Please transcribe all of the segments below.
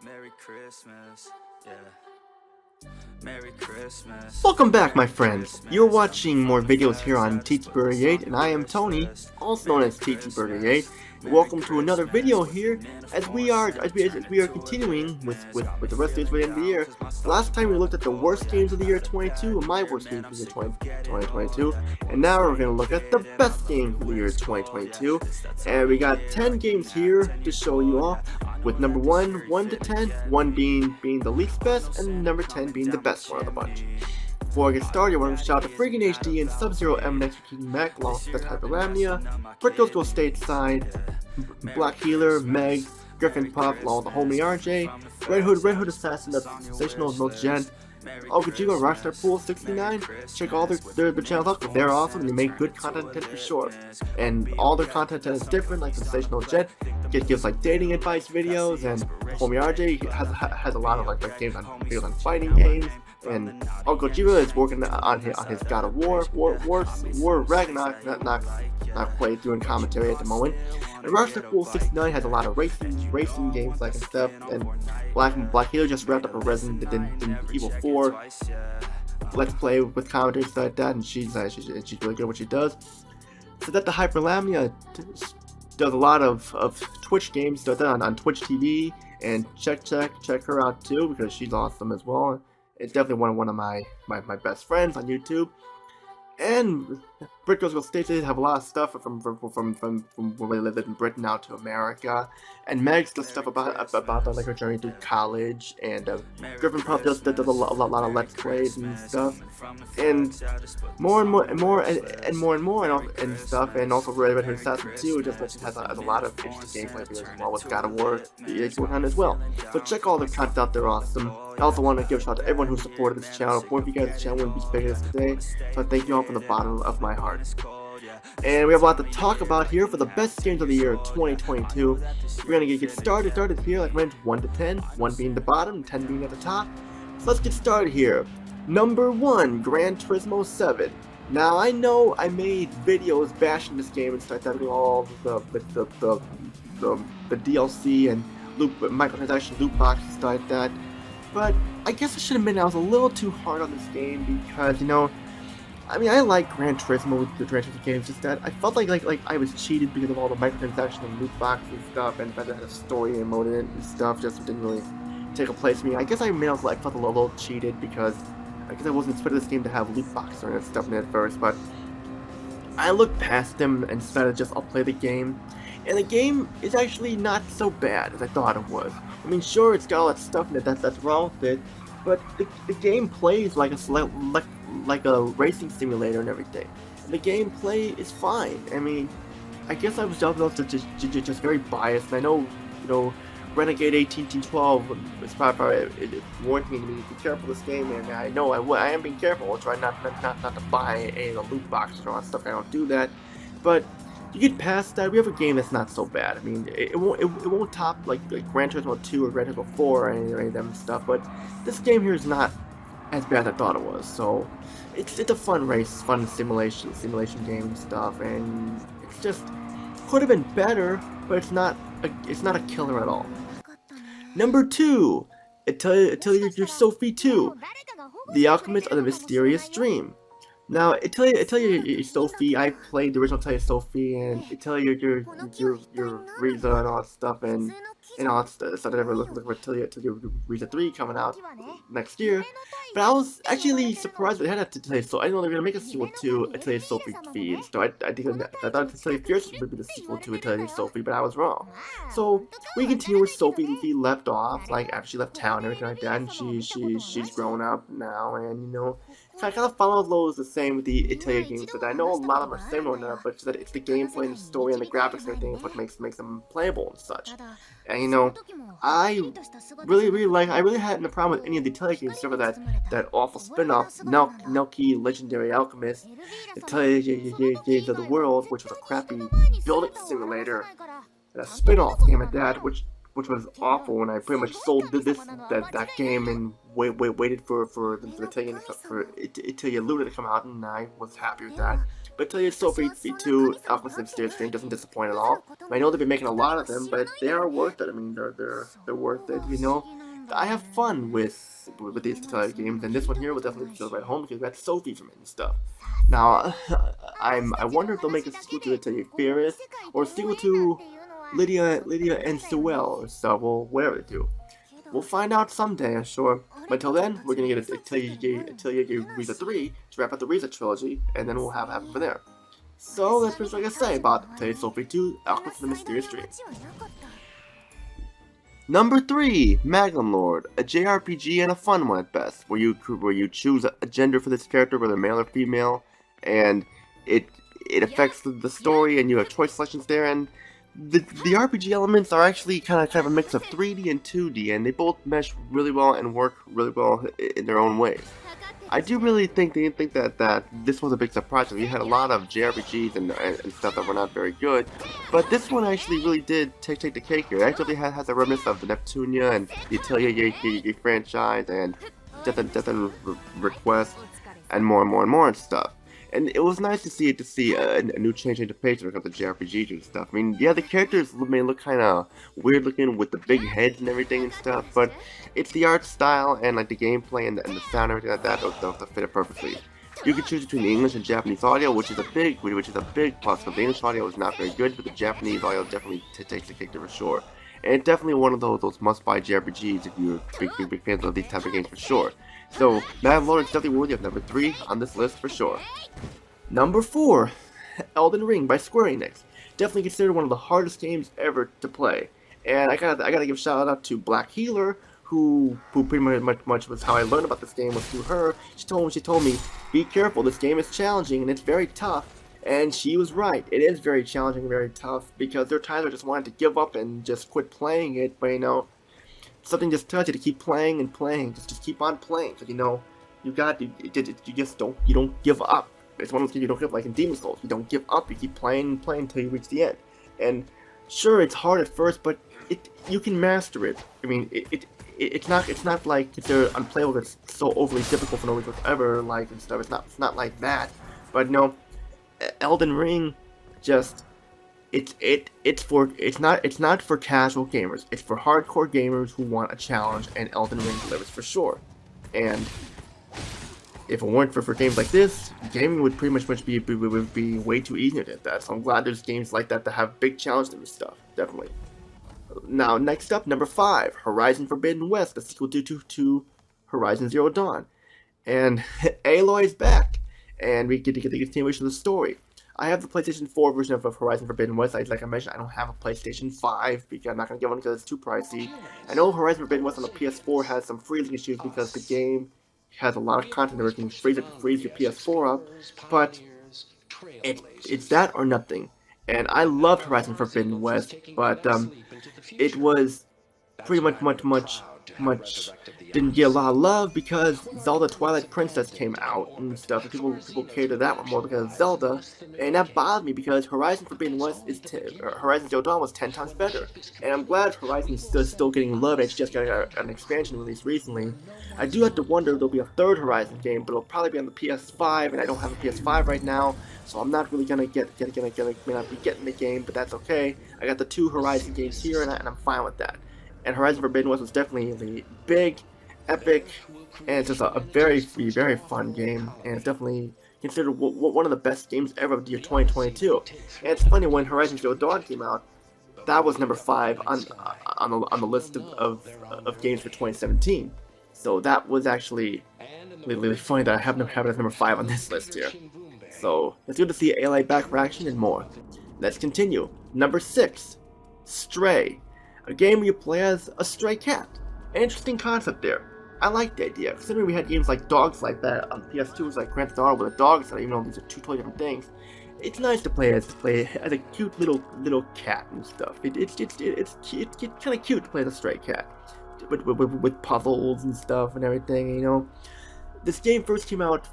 Merry Christmas, yeah. Merry Christmas. Welcome back, my friends. You're watching more videos here on TTBurger 8, and I am Tony, also known as TTBurger 8. Welcome to another video here, as we are continuing with the rest of these videos of the year. Last time we looked at the worst games of the year 22, and my worst games of the year 2022, and now we're going to look at the best games of the year 2022. And we got 10 games here to show you all, with number 1 to 10, 1 being the least best, and number 10 being the best one of the bunch. Before I get started, I want to shout out to Friggin' HD and Sub-Zero MX for King Mac, Lost Best Hyperlamnia, Brickles Go Stateside, Black Healer, Meg, Griffin Puff, Law the Homie RJ, Red Hood Assassin, the Sensational No Gent, Okajigo, Rockstar Pool 69. Check all their channels out, because they're awesome and they make good content for sure. And all their content is different, like Sensational Jet gives like dating advice videos, and Homie RJ has a lot of like games on videos on fighting games. And Okajigo is working on his God of War Ragnarok, not played through in commentary at the moment. And Rockstar Pool 69 has a lot of racing games like and stuff. And Black Healer just wrapped up a Resident Evil 4 Let's Play with commentary stuff like that, and she's really good at what she does. So that the Hyperlamnia does a lot of Twitch games, does that on Twitch TV, and check her out too, because she's awesome as well. It's definitely one of my best friends on YouTube. And Brickles Go Stateside have a lot of stuff from when they lived in Britain out to America. And Meg's does stuff about like her journey through college. And Griffin Puff does a lot of Let's Plays and stuff. And more and stuff. And also Red Hood Assassin 2 just has a lot of interesting gameplay videos as well with God of War on as well. So check all the content out, they're awesome. I also want to give a shout out to everyone who supported this channel. More of you guys, the channel wouldn't be as big as today. So thank you all from the bottom of my heart. And we have a lot to talk about here for the best games of the year 2022. We're gonna get started here, like I mentioned, 1 to 10, 1 being the bottom, 10 being at the top. So let's get started here. Number 1, Gran Turismo 7. Now I know I made videos bashing this game and stuff like that, all the DLC and microtransaction loot boxes and stuff like that. But I guess I should admit I was a little too hard on this game because, you know, I mean, I like Gran Turismo with the Gran Turismo games, just that I felt like I was cheated because of all the microtransaction and loot boxes and stuff, and the fact that it had a story mode in it and stuff just didn't really take a place for me. I guess I felt a little cheated because I guess I wasn't expecting this game to have loot boxes and stuff in it at first, but I looked past them and decided just I'll play the game. And the game is actually not so bad as I thought it was. I mean, sure, it's got all that stuff in it that's wrong with it, but the game plays like a racing simulator and everything. The gameplay is fine. I mean, I guess I was just very biased, and I know, you know, Renegade 1812 is probably warning me to be careful with this game, and I know I am being careful. I'll try not to buy any of the loot boxes or all that stuff. I don't do that, but you get past that, we have a game that's not so bad. I mean, it won't top like Gran Turismo 2 or Gran Turismo 4 or any of them stuff, but this game here is not as bad as I thought it was. So it's a fun simulation game and stuff, and it's just could have been better, but it's not a killer at all. Number 2, Atelier Sophie 2, The Alchemist of the Mysterious Dream. Now, Atelier Sophie, I played the original Atelier Sophie, and Atelier your Riza and all that stuff, and all that stuff. So I never looked for Atelier Riza 3 coming out next year. But I was actually surprised that they had Atelier Sophie. I didn't know they were gonna make a sequel to Atelier Sophie feed. So I thought Atelier Fierce would be the sequel to Atelier Sophie, but I was wrong. So we continue where Sophie left off, like after she left town and everything like that, and she's grown up now, and you know. So I kind of follow those the same with the Atelier games, but I know a lot of them are similar now, but it's that it's the gameplay and the story and the graphics and everything is what makes them playable and such. And you know, I really hadn't a problem with any of the Atelier games except for that awful spin-off, Nelky Legendary Alchemist, Atelier Games of the World, which was a crappy building simulator, and a spin-off game at that, which was awful, and I pretty much sold that game and waited for Atelier Luna to come out, and I was happy with that. But tell you, Sophie 2 Alchemist Mysterious Dream doesn't disappoint at all. I know they've been making a lot of them, but they are worth it. I mean, they're worth it. You know, I have fun with these Telltale games, and this one here will definitely feel right home because we got Sophie from it and stuff. Now, I wonder if they'll make a sequel to Atelier Fierce or a sequel to Lydia and Sewell or stuff. Well, whatever they do. We'll find out someday, I'm sure. But until then, we're gonna get Atelier Riza 3 to wrap up the Riza trilogy, and then we'll have it from there. So that's pretty much what I gotta say about Atelier Sophie 2 Alchemist and the Mysterious Dream. Number 3, Magnum Lord, a JRPG and a fun one at best, where you choose a gender for this character, whether male or female, and it affects the story, and you have choice selections there, and the RPG elements are actually kind of a mix of 3D and 2D, and they both mesh really well and work really well in their own ways. I do really think that this was a big surprise. We had a lot of JRPGs and stuff that were not very good, but this one actually really did take the cake here. It actually has a remnants of the Neptunia and the Atelier franchise and Death and Request and more and stuff. And it was nice to see a new change into pace when it comes to JRPGs and stuff. I mean, yeah, the characters may look kind of weird looking with the big heads and everything and stuff, but it's the art style and like the gameplay and the sound and everything like that that fit it perfectly. You can choose between the English and Japanese audio, which is a big plus. But the English audio is not very good, but the Japanese audio definitely takes the cake there for sure. And it's definitely one of those must-buy JRPGs if you're big fans of these type of games for sure. So, Magnum Lord is definitely worthy of number 3 on this list for sure. Number 4, Elden Ring by Square Enix. Definitely considered one of the hardest games ever to play. And I gotta give a shout out to Black Healer, who pretty much was how I learned about this game was through her. She told me, be careful, this game is challenging and it's very tough. And she was right. It is very challenging and very tough because there are times I just wanted to give up and just quit playing it, but you know, something just tells you to keep playing and playing. Just keep on playing. Because you know, you don't give up. It's one of those things you don't give up, like in Demon's Souls. You don't give up. You keep playing and playing until you reach the end. And sure, it's hard at first, but you can master it. I mean, it's not like if they're unplayable, it's so overly difficult for no reason whatsoever, like and stuff. It's not like that. But no, Elden Ring, just it's not for casual gamers. It's for hardcore gamers who want a challenge, and Elden Ring delivers for sure. And if it weren't for games like this, gaming would pretty much be way too easy to get that. So I'm glad there's games like that have big challenges and stuff. Definitely. Now, next up, number 5, Horizon Forbidden West, the sequel to Horizon Zero Dawn. And Aloy is back, and we get to get the continuation of the story. I have the PlayStation 4 version of Horizon Forbidden West. Like I mentioned, I don't have a PlayStation 5 because I'm not going to get one because it's too pricey. I know Horizon Forbidden West on the PS4 has some freezing issues because the game has a lot of content that can freeze your PS4 up, but it's that or nothing. And I loved Horizon Forbidden West, but it was pretty much didn't get a lot of love because Zelda Twilight Princess came out and stuff. And people catered to that one more because of Zelda, and that bothered me because Horizon Forbidden West Horizon Zero Dawn was 10 times better. And I'm glad Horizon is still getting love. It's just got an expansion released recently. I do have to wonder if there'll be a third Horizon game, but it'll probably be on the PS5, and I don't have a PS5 right now, so I'm not really gonna may not be getting the game, but that's okay. I got the 2 Horizon games here, and I'm fine with that. And Horizon Forbidden West was definitely big, epic, and it's just a very fun game, and it's definitely considered one of the best games ever of the year 2022. And it's funny, when Horizon Zero Dawn came out, that was number 5 on the list of games for 2017. So that was actually really funny that I have it as number 5 on this list here. So it's good to see Aloy back for action and more. Let's continue. Number 6, Stray. A game where you play as a stray cat. An interesting concept there. I like the idea. Considering we had games like dogs like that on PS2, like Grand Theft Auto with a dog, so even though these are 2 totally different things, it's nice to play as a cute little cat and stuff. It's kind of cute to play as a stray cat with puzzles and stuff and everything. You know, this game first came out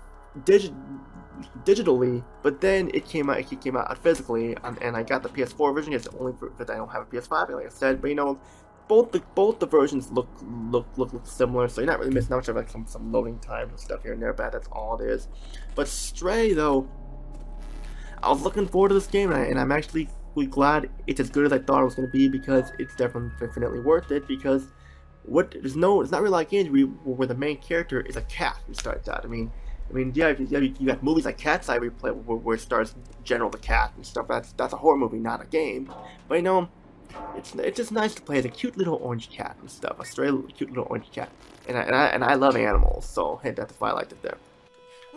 digitally, but then it came out physically, and I got the PS4 version. It's only because I don't have a PS5, like I said. But you know, both the versions look similar, so you're not really missing out on like some loading times and stuff here and there. But that's all it is. But Stray, though, I was looking forward to this game, and I'm actually glad it's as good as I thought it was going to be, because it's definitely worth it. Because it's not really like games where the main character is a cat and stuff like that. Yeah, you got movies like Cat's Eye where it stars General the Cat and stuff. That's a horror movie, not a game. But it's just nice to play as a cute little orange cat and stuff. A stray cute little orange cat. And I love animals, so hey, that's why I liked it there.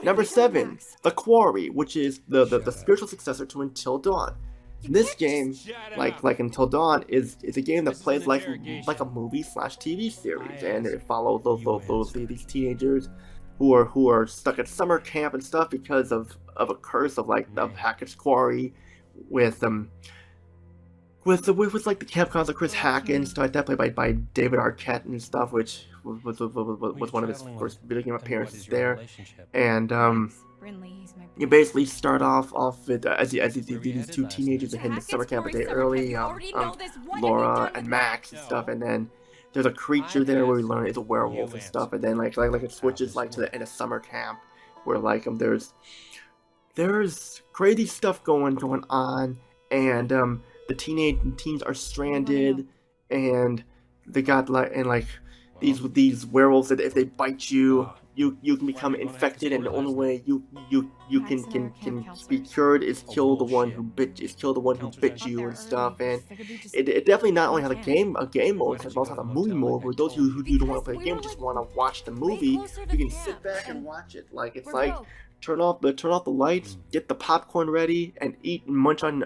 Number 7, The Quarry, which is the spiritual successor to Until Dawn. This game, like Until Dawn, is a game that plays like a movie / TV series, and it follows these teenagers who are stuck at summer camp and stuff because of a curse of Hackett's Quarry, with like the camp consul Chris Hackett and stuff like that, played by David Arquette and stuff, which was one of his first video game appearances there. And you basically start off with as these two teenagers are heading to summer camp a day early, Laura and Max and stuff, and then there's a creature there where we learn it's a werewolf and stuff, and then like it switches to the end of summer camp where there's crazy stuff going on, and the teens are stranded, and they got these werewolves that if they bite you, you can become infected, and the only way you can be cured is kill the one who bit you and stuff. And it definitely not only has a game mode, it also has a movie mode where those who don't want to play the game just want to watch the movie. You can sit back and watch it. Turn off the lights, get the popcorn ready, and eat and munch on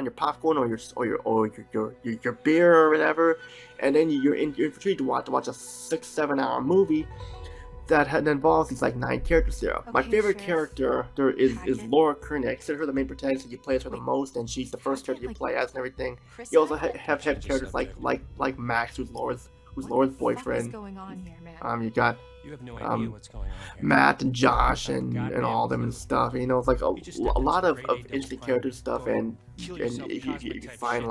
your popcorn or your beer or whatever, and then you're free to watch a 6-7 hour movie that involves these 9 characters there. My favorite character there is Laura Koenig. Consider her the main protagonist, you play as her the most, and she's the first character you play as and everything. You also have characters like Max, who's Laura's boyfriend. You got Matt and Josh and all them and stuff. It's like a lot of interesting character stuff, and if you find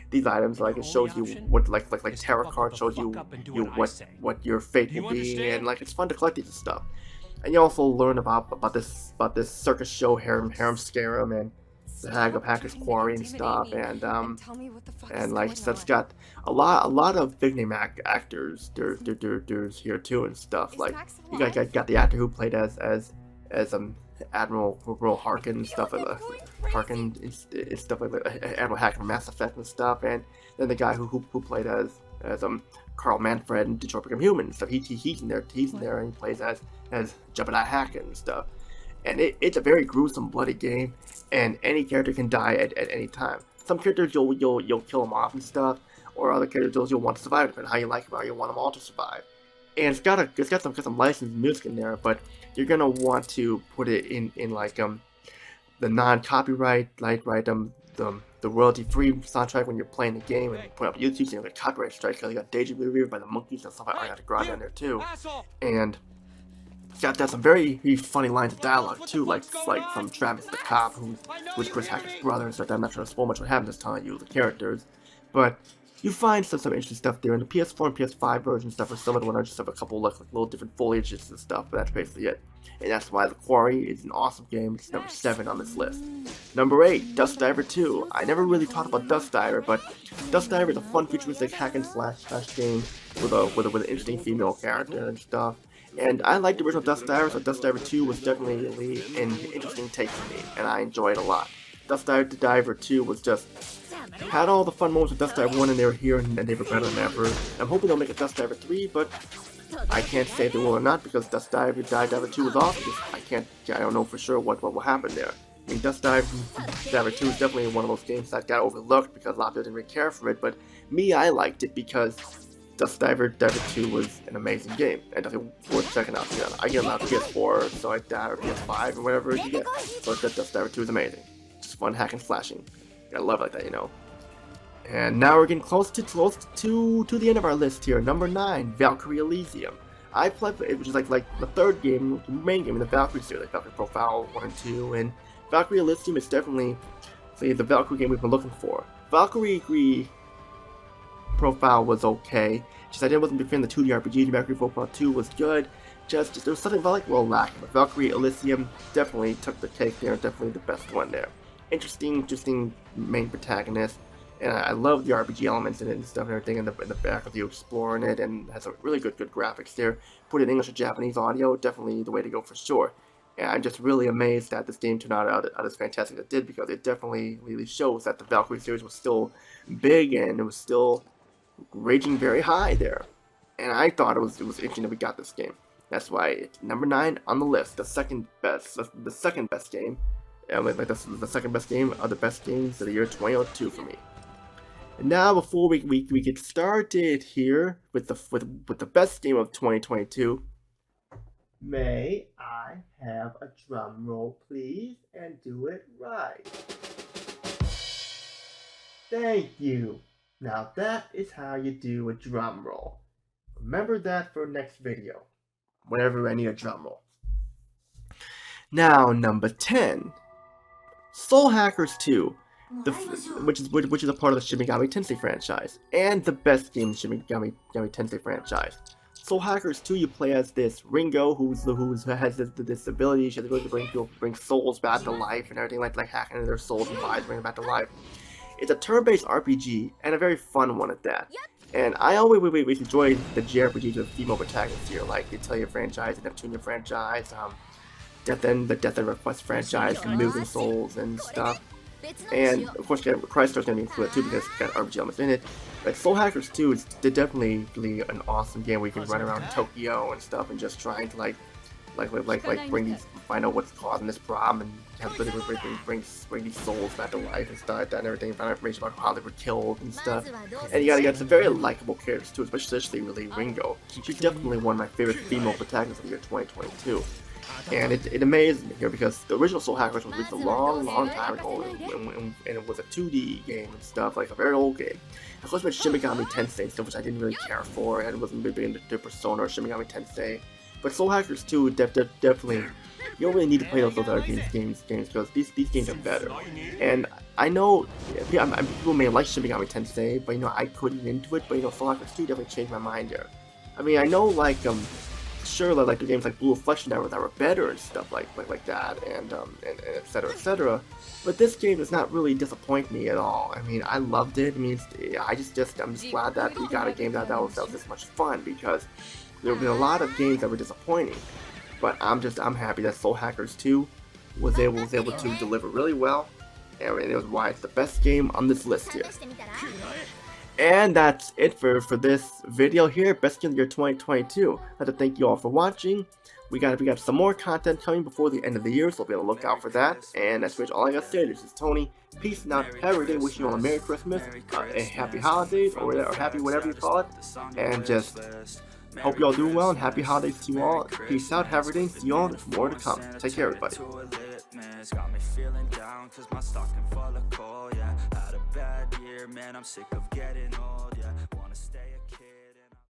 these items, it shows you what like tarot card shows you what your fate will be, and it's fun to collect these stuff. And you also learn about this circus show Harem Scarum and the Hag of Hackett's Quarry and stuff, and that's got a lot of big name actors there's here too and stuff. You got the actor who played as Admiral Harkin and stuff Harkin is stuff like Admiral Hack from Mass Effect and stuff, and then the guy who played as Carl Manfred in Detroit Become Human and stuff. He's in there and he plays as Jebediah Hackett and stuff. And it's a very gruesome, bloody game, and any character can die at any time. Some characters you'll kill them off and stuff, or other characters you'll want to survive, depending on how you like them, or you want them all to survive. And it's got some licensed music in there, but you're gonna want to put it in the non-copyright, the royalty-free soundtrack when you're playing the game, and put it up on YouTube, so you don't get copyright strike, because you got Deja Vu by the Monkeys and stuff like Ariana Grande in there too, and got some very funny lines of dialogue too, like from Travis the cop, who's Chris Hackett's brother and stuff. I'm not trying to spoil much what happens, just telling you the characters, but you find some interesting stuff there. In the PS4 and PS5 version stuff, or some of the ones just have a couple little different foliages and stuff, but that's basically it. And that's why The Quarry is an awesome game. It's number 7 on this list. Number 8, Dust Diver 2. I never really talked about Dust Diver, but Dust Diver is a fun futuristic hack and slash game with an interesting female character and stuff. And I liked the original Dust Diver, so Dust Diver 2 was definitely an interesting take for me, and I enjoyed it a lot. Dust Diver 2 was just had all the fun moments with Dust Diver 1, and they were here, and they were better than ever. I'm hoping they'll make a Dust Diver 3, but I can't say if they will or not, because Dust Diver 2 was awesome. I don't know for sure what will happen there. I mean, Dust Diver 2 is definitely one of those games that got overlooked because a lot of people didn't really care for it, but me, I liked it because Dust Diver 2 was an amazing game, and definitely worth checking out. I get them out PS4, so like that, or PS5, or whatever you get. But Dust Diver 2 is amazing. Just fun hack and slashing. You gotta love it like that, And now we're getting close to the end of our list here. Number 9, Valkyrie Elysium. I played it, which is like the third game, the main game in the Valkyrie series, like Valkyrie Profile 1 and 2, and Valkyrie Elysium is definitely the Valkyrie game we've been looking for. Valkyrie Profile was okay. Just I wasn't a big fan of the 2D RPG. Valkyrie Profile 2 was good, just there was something about like lacking. But Valkyrie Elysium definitely took the cake there, definitely the best one there. Interesting main protagonist, and I love the RPG elements in it and stuff and everything in the back of you exploring it, and has a really good graphics there. Put it in English or Japanese audio, definitely the way to go for sure. And I'm just really amazed that this game turned out as fantastic as it did, because it definitely really shows that the Valkyrie series was still big and it was still raging very high there. And I thought it was interesting that we got this game. That's why it's number 9 on the list, the second best game, like the second best game of the best games of the year 2002 for me. And now, before we get started here with the best game of 2022, may I have a drum roll, please, and do it right? Thank you. Now that is how you do a drum roll. Remember that for next video, whenever I need a drum roll. Now, number 10, Soul Hackers 2, which is a part of the Shin Megami Tensei franchise, and the best game in the Shin Megami Tensei franchise. Soul Hackers 2, you play as this Ringo, who has this ability. She has the ability to bring souls back to life and everything, like hacking into their souls and bodies, bringing them back to life. It's a turn-based RPG, and a very fun one at that. And I always enjoy the JRPGs with female protagonists here, like the Atelier franchise, the Neptunia franchise, the Death and Request franchise, the Million Souls and stuff. And of course, Crystar's gonna be included too because it's got RPG elements in it. But Soul Hackers 2 is definitely an awesome game where you can run around Tokyo and stuff and just trying to find out what's causing this problem and have the ability to bring these souls back to life and stuff like that and everything, find out information about how they were killed and stuff. And you got some very likable characters too, especially really Ringo. She's definitely one of my favorite female protagonists of the year 2022. And it amazed me here because the original Soul Hackers was released a long time ago, and it was a 2D game and stuff, like a very old game. Of course, with Shin Megami Tensei and stuff, which I didn't really care for, and wasn't big into Persona or Shin Megami Tensei. But Soul Hackers 2 definitely, you don't really need to play those other games because these games are better. And I know people may like Shin Megami Tensei, but I couldn't into it. But Soul Hackers 2 definitely changed my mind there. I mean, I know sure, like the games like Blue Reflection that were better and stuff like that, and etc. But this game does not really disappoint me at all. I mean, I loved it. I mean, I'm just glad that we got a game that was this much fun, because there have been a lot of games that were disappointing. But I'm happy that Soul Hackers 2 was able to deliver really well, and it was why it's the best game on this list here. And that's it for this video here, Best Game of the Year 2022. I'd like to thank you all for watching. We got some more content coming before the end of the year, so be on the lookout for that. And that's pretty much all I got to say. This is Tony. Peace and out. Have a great day. Wishing you all a Merry Christmas, a Happy Holidays, or Happy whatever you call it. And just hope you all do well, and Happy Holidays to you all. Peace out. Have a great day. See you all. More to come. Take care, everybody. Got me feeling down cause my stocking full of coal, yeah. Had a bad year, man, I'm sick of getting old, yeah. Wanna stay a kid.